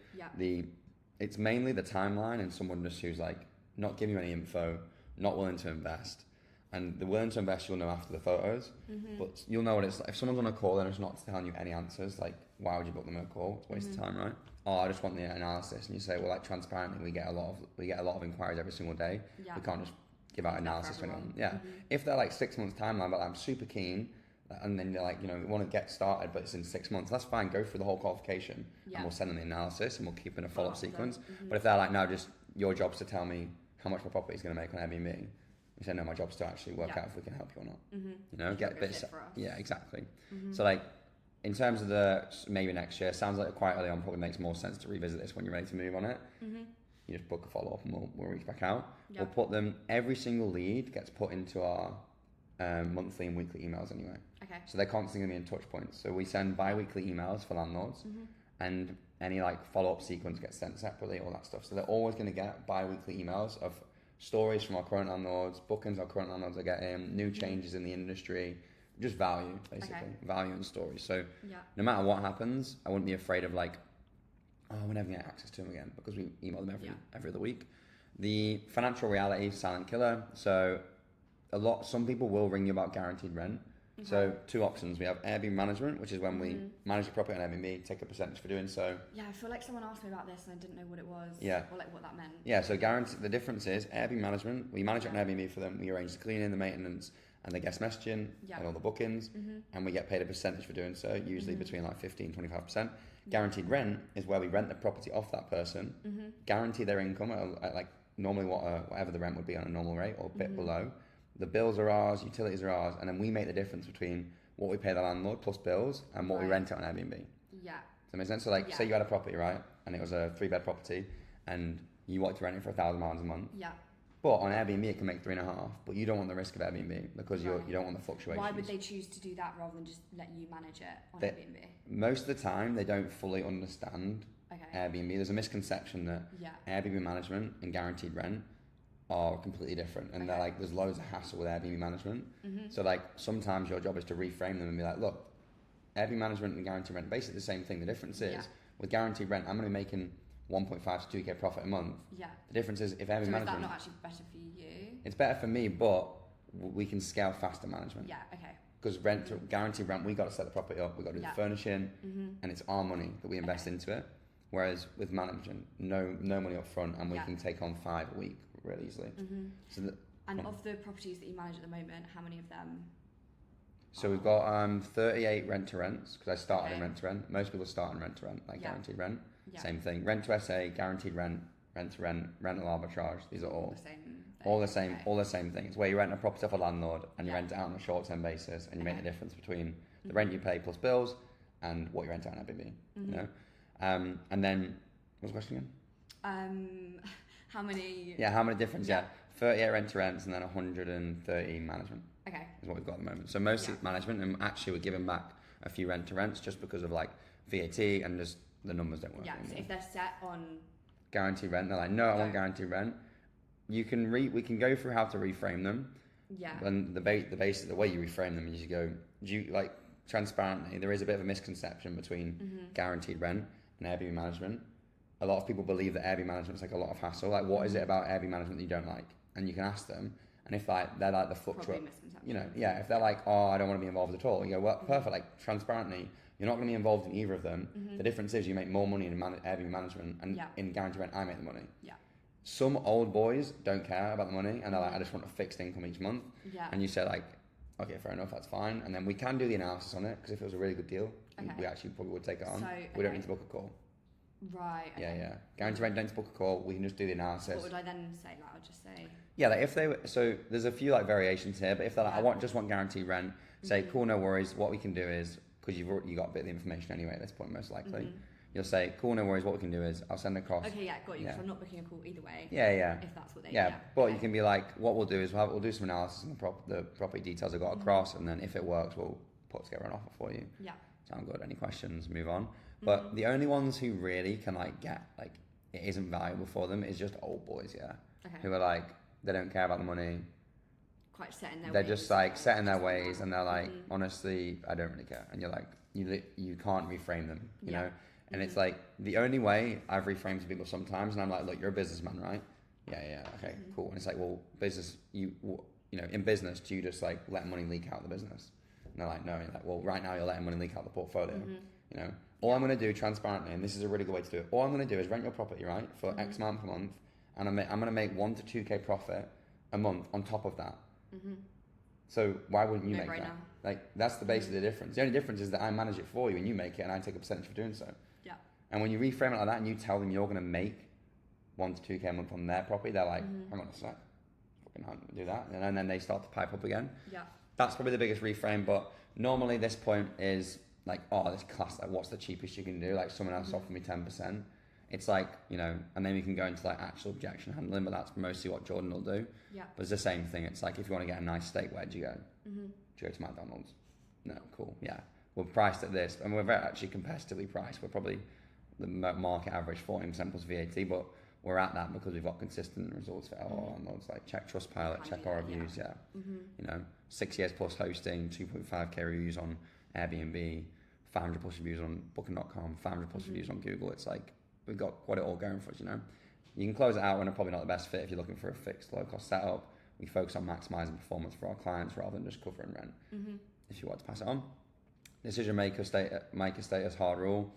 It's mainly the timeline and someone just who's like not giving you any info, not willing to invest. And the willing to invest you'll know after the photos, but you'll know what it's like. If someone's on a call and it's not telling you any answers, like why would you book them on a call? It's a waste of time, right? Oh, I just want the analysis. And you say, well, like transparently, we get a lot of inquiries every single day. We can't just give out analysis to anyone. If they're like 6 months timeline, but I'm super keen, and then they're like, you know, we want to get started, but it's in 6 months. That's fine. Go through the whole qualification, and we'll send them the analysis, and we'll keep in a follow-up sequence. But if they're like, no, just your job's to tell me how much my property is going to make on Airbnb. You say, no, my job's to actually work out if we can help you or not. You know, get a bit. Yeah, exactly. So like, in terms of the maybe next year, sounds like quite early on. Probably makes more sense to revisit this when you're ready to move on it. You just book a follow up, and we'll reach back out. We'll put them. Every single lead gets put into our monthly and weekly emails anyway. So they're constantly going to be in touch points. So we send bi-weekly emails for landlords, and any like follow up sequence gets sent separately, all that stuff. So they're always going to get bi-weekly emails of stories from our current landlords, bookings our current landlords are getting, new changes in the industry, just value, basically. Value and stories. So no matter what happens, I wouldn't be afraid of like, oh, we're never going to get access to them again, because we email them every other week. The financial reality, silent killer. So some people will ring you about guaranteed rent. So 2 options. We have Airbnb management, which is when we manage the property on Airbnb, take a percentage for doing so. I feel like someone asked me about this and I didn't know what it was. Or like what that meant. So the difference is Airbnb management, we manage it on Airbnb for them, we arrange the cleaning, the maintenance, and the guest messaging, and all the bookings, and we get paid a percentage for doing so, usually between like 15 and 25%. Guaranteed rent is where we rent the property off that person, guarantee their income at like normally whatever the rent would be on a normal rate or a bit below. The bills are ours, utilities are ours, and then we make the difference between what we pay the landlord plus bills and what we rent it on Airbnb. Does that make sense? So like, say you had a property, right, and it was a 3-bed property, and you wanted to rent it for £1,000 a month. But on Airbnb it can make 3.5, but you don't want the risk of Airbnb because you don't want the fluctuations. Why would they choose to do that rather than just let you manage it on Airbnb? Most of the time they don't fully understand Airbnb. There's a misconception that Airbnb management and guaranteed rent are completely different, and they're like, there's loads of hassle with Airbnb management. So like sometimes your job is to reframe them and be like, look, Airbnb management and guaranteed rent basically the same thing. The difference is with guaranteed rent I'm going to be making 1.5 to 2k profit a month. The difference is if Airbnb management, is that not actually better for you? It's better for me, but we can scale faster management. Because guaranteed rent, we got to set the property up, we got to do the furnishing, and it's our money that we invest into it. Whereas with management, no money up front, and we can take on 5 a week really easily. And of the properties that you manage at the moment, how many of them? So we've got 38 rent to rents, because I started in rent to rent. Most people start in rent to rent, like guaranteed rent. Same thing. Rent to SA, guaranteed rent, rent to rent, rental arbitrage. These are all the same things. Where you rent a property off a landlord and you rent it out on a short-term basis, and you make the difference between the rent you pay plus bills and what you rent out on Airbnb. You know, and then what's the question again? How many? How many different? 38 rent to rents and then 130 management. Is what we've got at the moment. So mostly management, and actually we're giving back a few rent to rents just because of like VAT and just the numbers don't work. So if they're set on guaranteed rent, they're like, no, I want guaranteed rent. You can we can go through how to reframe them. And the basic, the way you reframe them is you go, like transparently, there is a bit of a misconception between guaranteed rent and Airbnb management. A lot of people believe that Airbnb management is like a lot of hassle. Like, what is it about Airbnb management that you don't like? And you can ask them, and if like they're like the fluctuate, you know, if they're like, oh, I don't want to be involved at all, you go, well, perfect. Like transparently, you're not going to be involved in either of them. The difference is you make more money in Airbnb management, and in guaranteed rent, I make the money. Some old boys don't care about the money, and they're like, I just want a fixed income each month. And you say like, okay, fair enough, that's fine. And then we can do the analysis on it, because if it was a really good deal, we actually probably would take it on. We don't need to book a call. Right. Guaranteed rent, don't book a call. We can just do the analysis. What would I then say? Like, I'll just say. Like if they were, so there's a few like variations here, but if they're like, I just want guaranteed rent, say, cool, no worries. What we can do is, because you got a bit of the information anyway at this point, most likely, you'll say, cool, no worries. What we can do is, I'll send across. Okay, got you. So I'm not booking a call either way. If that's what they. But you can be like, what we'll do is we'll do some analysis on the property details I got across, and then if it works, we'll put together an offer for you. Sound good? Any questions? Move on. But the only ones who really can like get like it isn't valuable for them is just old boys, Okay. who are like, they don't care about the money. Quite set in their They're ways. just like set in their ways, that. and they're like, honestly, I don't really care. And you're like, you can't reframe them, you know. And it's like the only way I've reframed to people sometimes, and I'm like, look, you're a businessman, right? Yeah, okay, cool. And it's like, well, business, you know, in business, do you just like let money leak out of the business? And they're like, no. And you're like, well, right now you're letting money leak out the portfolio. You know, all I'm going to do transparently, and this is a really good way to do it. All I'm going to do is rent your property, right, for X amount per month, and I'm going to make 1 to 2K profit a month on top of that. So why wouldn't you make that? Like, that's the base of the difference. The only difference is that I manage it for you, and you make it, and I take a percentage for doing so. Yeah. And when you reframe it like that, and you tell them you're going to make 1 to 2K a month on their property, they're like, hang on a sec, fucking do that, and then they start to pipe up again. Yeah. That's probably the biggest reframe. But normally this point is like, oh, this class, like, what's the cheapest you can do? Like, someone else offered me 10%. It's like, you know, and then we can go into like actual objection handling, but that's mostly what Jordan will do. Yeah. But it's the same thing. It's like, if you want to get a nice steak, where do you go? Do you go to McDonald's? No, cool. Yeah. We're priced at this, and we're very actually competitively priced. We're probably the market average 14% plus VAT, but we're at that because we've got consistent results for our landlords. Like, check Trustpilot, check our reviews. You know, 6 years plus hosting, 2.5K reviews on Airbnb, 500 plus reviews on Booking.com, 500 plus reviews on Google. It's like, we've got it all going for us, you know. You can close it out when it's probably not the best fit if you're looking for a fixed low-cost setup. We focus on maximising performance for our clients rather than just covering rent. If you want to pass it on. Decision maker status, hard rule.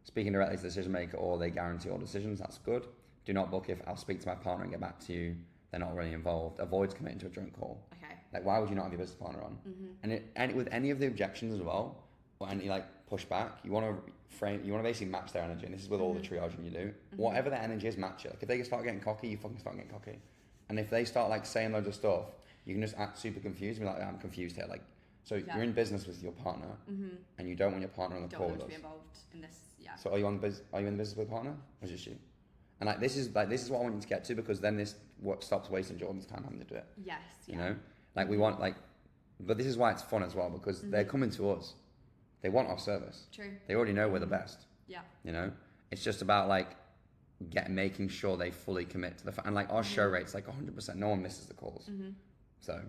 Speaking directly to the decision maker, or they guarantee all decisions, that's good. Do not book if I'll speak to my partner and get back to you. They're not really involved. Avoid committing to a joint call. Okay. Like, why would you not have your business partner on? And with any of the objections as well, or any like pushback, you want to basically match their energy. And this is with all the triaging you do. Whatever their energy is, match it. Like, if they start getting cocky, you fucking start getting cocky. And if they start like saying loads of stuff, you can just act super confused and be like, I'm confused here. Like, so you're in business with your partner, and you don't want your partner on the call with us. Don't want to be involved in this. Yeah. So are you in the business with a partner, or just you? And like, this is what I want you to get to, because then this what stops wasting Jordan's time having to do it. Yes. You know, like, we want like, but this is why it's fun as well, because they're coming to us. They want our service. True. They already know we're the best. Yeah. You know, it's just about like making sure they fully commit to the fact. And like, our show rate's like 100%. No one misses the calls. So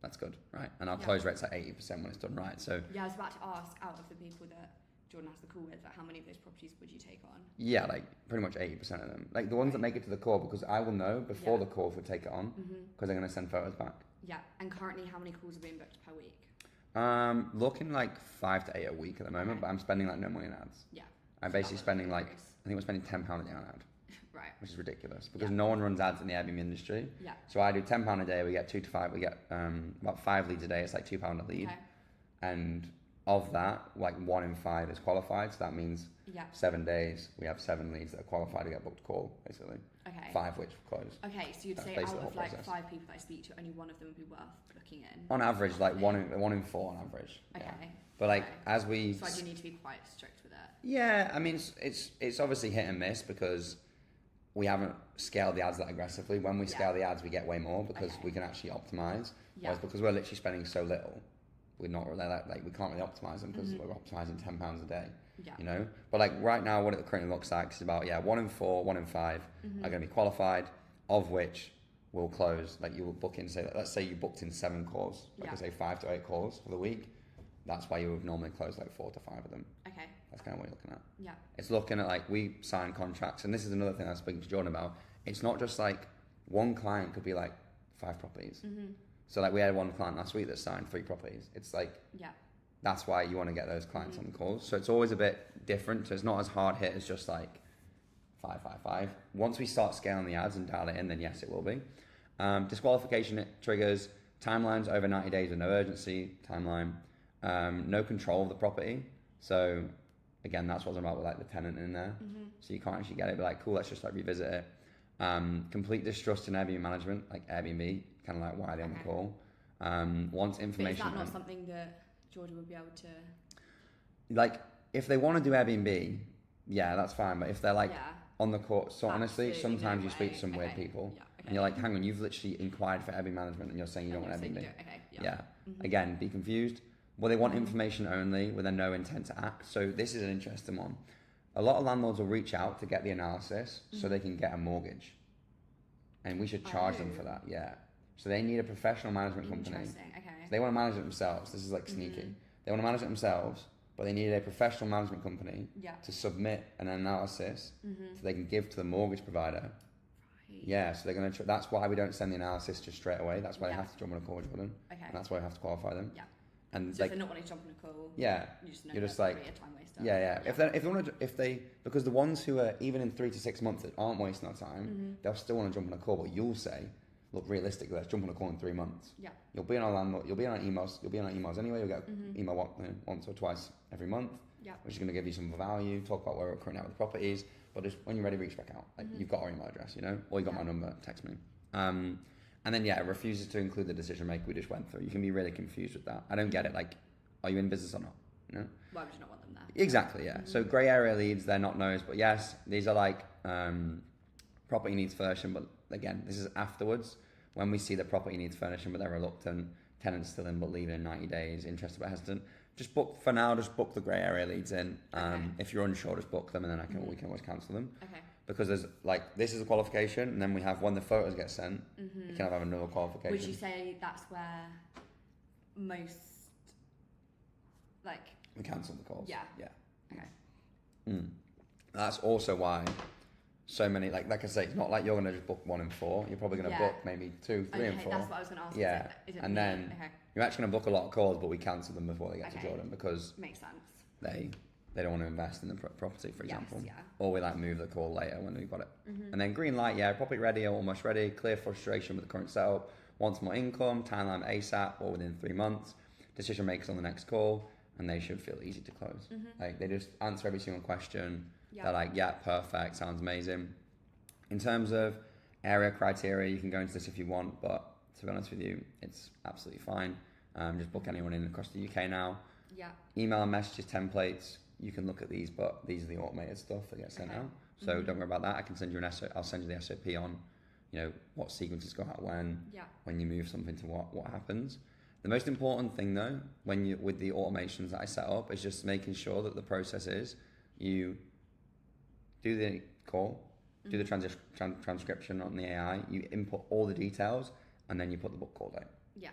that's good, right? And our close rate's like 80% when it's done right. So yeah, I was about to ask, out of the people that Jordan has the call with, like, how many of those properties would you take on? Yeah, like pretty much 80% of them. Like the ones that make it to the call, because I will know before the call if we take it on, because they're going to send photos back. Yeah. And currently, how many calls are being booked per week? Looking like 5 to 8 a week at the moment, but I'm spending like no money in ads. Yeah. I'm basically spending like, I think we're spending £10 a day on ad. Right. Which is ridiculous, because no one runs ads in the Airbnb industry. Yeah. So I do £10 a day, we get 2 to 5, we get about 5 leads a day, it's like £2 a lead. Okay. And of that, like 1 in 5 is qualified, so that means 7 days, we have 7 leads that are qualified to get booked call, basically. Okay. 5 which close. Okay, so you'd say out of like process. 5 people that I speak to, only 1 of them would be worth looking in? On average, like 1 in 4 on average. Okay. Yeah. But like, as we... So I do need to be quite strict with it. Yeah, I mean, it's obviously hit and miss, because we haven't scaled the ads that aggressively. When we scale the ads, we get way more, because we can actually optimize. Yeah. Whereas because we're literally spending so little, we're not really like, we can't really optimize them, because we're optimizing £10 a day. Yeah. You know, but like right now, what it currently looks like is about 1 in 4, 1 in 5 are going to be qualified, of which will close. Like, you will book in, say, let's say you booked in 7 calls, like I say 5 to 8 calls for the week. That's why you would normally close like 4 to 5 of them. Okay. That's kind of what you're looking at. Yeah. It's looking at like, we sign contracts, and this is another thing I was speaking to Jordan about. It's not just like one client could be like 5 properties. So like, we had one client last week that signed 3 properties. It's like, that's why you want to get those clients on the calls. So it's always a bit different. So it's not as hard hit as just like 5, 5, 5. Once we start scaling the ads and dial it in, then yes, it will be. Disqualification triggers, timelines over 90 days with no urgency, timeline. No control of the property. So again, that's what's about with like the tenant in there. So you can't actually get it, but like, cool, let's just like revisit it. Complete distrust in Airbnb management, like Airbnb, kind of like why are they on the call. Wants information. But is that not something that Jordan would be able to... Like, if they want to do Airbnb, yeah, that's fine. But if they're like on the call, so honestly, sometimes you speak to some weird people and you're like, hang on, you've literally inquired for Airbnb management and you're saying you don't want Airbnb. Again, be confused. Well, they want information only with a no intent to act. So this is an interesting one. a lot of landlords will reach out to get the analysis so they can get a mortgage. And we should charge them for that, yeah. So they need a professional management company. Interesting, okay. So they want to manage it themselves. This is like sneaky. They want to manage it themselves, but they need a professional management company to submit an analysis so they can give to the mortgage provider. Right. Yeah, so they're going to. That's why we don't send the analysis just straight away. That's why they have to jump on a call with Jordan. Okay. And that's why we have to qualify them. Yeah. And so if they're not wanting to jump on a call, you're just like a time waster. Yeah. If they because the ones who are even in 3 to 6 months that aren't wasting our time, they'll still want to jump on a call. But you'll say, look, realistically, let's jump on a call in 3 months. Yeah. You'll be on our landlord. You'll be on our emails. You'll be on our emails anyway. You'll get email once or twice every month. Yeah. Which is going to give you some value. Talk about where we're currently at with the properties. But just when you're ready, reach back out. Like you've got our email address, or you got my number. Text me. And then it refuses to include the decision maker we just went through. You can be really confused with that. I don't get it. Like, are you in business or not? Why would you not want them there? Exactly, yeah. So grey area leads, they're not no's, but yes, these are like property needs furnishing, but again, this is afterwards. When we see the property needs furnishing, but they're reluctant, tenants still in but leaving in 90 days, interested but hesitant, just book the grey area leads in. If you're unsure, just book them and then we can always cancel them. Okay. Because there's this is a qualification, and then we have when the photos get sent, we can have another qualification. Would you say that's where most we cancel the calls? Yeah. Okay. That's also why so many, like I say, it's not like you're going to just book 1 in 4. You're probably going to book maybe 2, 3 and 4. That's what I was going to ask. Yeah. And then you're actually going to book a lot of calls, but we cancel them before they get to Jordan because makes sense. They don't want to invest in the property, for example. Yeah. Or we move the call later when we've got it. And then green light, property ready or almost ready, clear frustration with the current setup, wants more income, timeline ASAP or within 3 months, decision makers on the next call, and they should feel easy to close. They just answer every single question. They're like, yeah, perfect, sounds amazing. In terms of area criteria, you can go into this if you want, but to be honest with you, it's absolutely fine. Just book anyone in across the UK now. Yeah. Email and messages templates. You can look at these, but these are the automated stuff that gets sent out. So don't worry about that. I can send you I'll send you the SOP on, what sequences go out when you move something to what happens. The most important thing though, with the automations that I set up, is just making sure that the process is you do the call, do the transcription on the AI, you input all the details, and then you put the book call date. Yeah.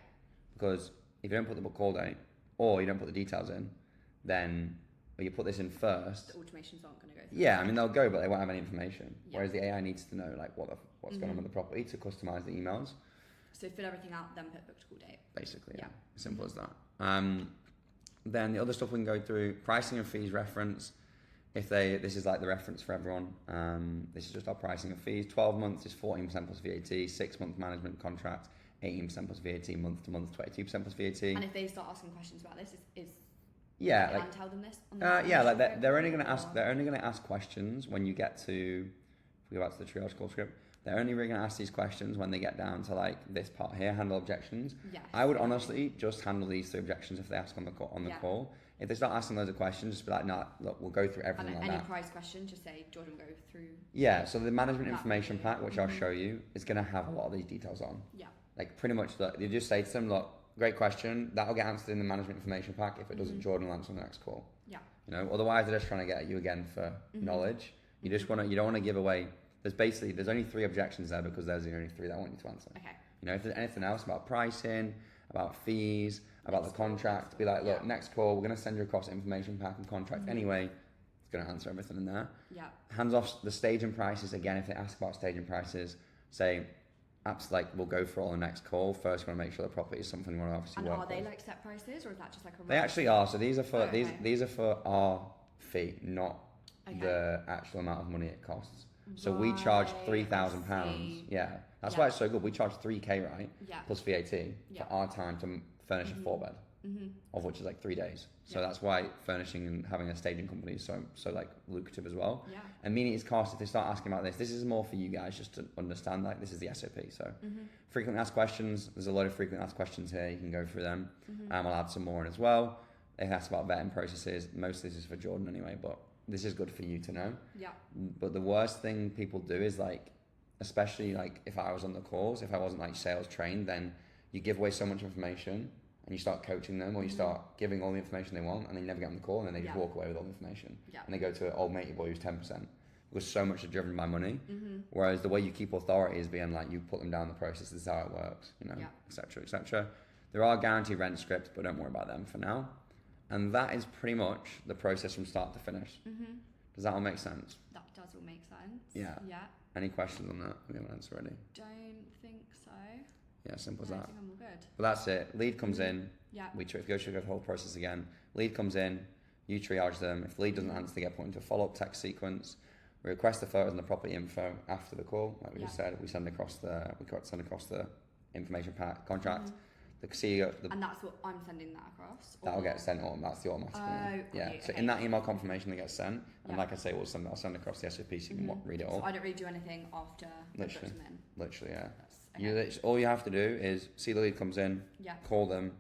Because if you don't put the book call date, or you don't put the details in, then you put this in first. The automations aren't going to go through. Yeah, I mean they'll go, but they won't have any information. Yeah. Whereas the AI needs to know what's going on with the property to customize the emails. So fill everything out, then put booked call date. Basically, yeah. Simple as that. Then the other stuff we can go through: pricing and fees reference. This is like the reference for everyone. This is just our pricing and fees. 12 months is 14% plus VAT. 6 month management contract, 18% plus VAT. Month to month, 22% plus VAT. And if they start asking questions about this, tell them this. They're only going to ask. They're only going to ask questions when you get to. If we go back to the triage call script, they're only really going to ask these questions when they get down to this part here, handle objections. Yes, I would honestly just handle these 3 objections if they ask on the call. If they start asking loads of questions, just be like, nah, look, we'll go through everything like that. Any price question, just say, Jordan, go through. Yeah, so the management information pack, which I'll show you, is going to have a lot of these details on. Yeah. Pretty much, you just say to them, look, great question, that'll get answered in the management information pack. If it doesn't, Jordan will answer on the next call. Yeah. Otherwise they're just trying to get you again for knowledge. You just you don't want to give away. There's only 3 objections there because there's the only 3 that I want you to answer. Okay. If there's anything else about pricing, about fees, about the contract, be like, look, next call, we're going to send you across information pack and contract anyway. It's going to answer everything in there. Yeah. Hands off the staging prices. Again, if they ask about staging prices, say, we'll go for all the next call. First, we want to make sure the property is something we want to obviously work with. And are they set prices, or is that just a They actually are. So these are for these are for our fee, not the actual amount of money it costs. So we charge £3,000. Yeah, that's why it's so good. We charge 3K, right? Yeah. Plus VAT for our time to furnish a 4-bed, of which is 3 days. So that's why furnishing and having a staging company is so lucrative as well. Yeah. Amenities cost. If they start asking about this is more for you guys just to understand. This is the SOP. So frequently asked questions. There's a lot of frequently asked questions here. You can go through them. I'll add some more in as well. They ask about vetting processes. Most of this is for Jordan anyway, but this is good for you to know. Yeah. But the worst thing people do is especially if I was on the calls, if I wasn't sales trained, then you give away so much information and you start coaching them, or you start giving all the information they want, and they never get on the call, and then they just walk away with all the information. And they go to an old matey boy who's 10%. Because so much is driven by money. Whereas the way you keep authority is being like, you put them down the process, this is how it works, you know, etc., etc. There are guaranteed rent scripts, but don't worry about them for now. And that is pretty much the process from start to finish. Does that all make sense? That does all make sense. Yeah. Yeah. Any questions on that? We have an answer ready. Don't think so. Yeah, simple as I that. think I'm all good. But that's it. Lead comes in. Yeah. If you go through the whole process again, lead comes in, you triage them. If the lead doesn't answer, they get put into a follow-up text sequence. We request the photos and the property info after the call, like we just said. We send across the information pack, contract. The CEO, and that's what I'm sending that across. That'll get sent on. That's the automatic email. Yeah. So in that email confirmation that gets sent, and like I say, I'll send across the SOP so you can read it all. So I don't really do anything after Literally. them in. Literally, yeah. Okay. All you have to do is see the lead comes in, call them,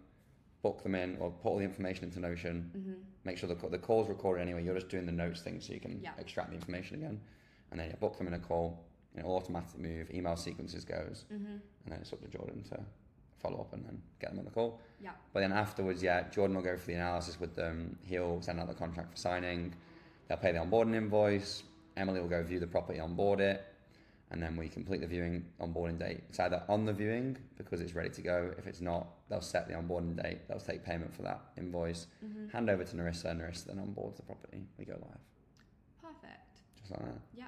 book them in, or put all the information into Notion. Make sure the call's recorded anyway. You're just doing the notes thing so you can extract the information again, and then you book them in a call. It'll automatically move. Email sequences goes, and then it's up to Jordan to follow up and then get them on the call. Yeah. But then afterwards, Jordan will go through the analysis with them. He'll send out the contract for signing. They'll pay the onboarding invoice. Emily will go view the property, onboard it, and then we complete the viewing onboarding date. It's either on the viewing because it's ready to go. If it's not, they'll set the onboarding date. They'll take payment for that invoice, hand over to Narissa. Narissa then onboards the property. We go live. Perfect. Just like that. Yeah.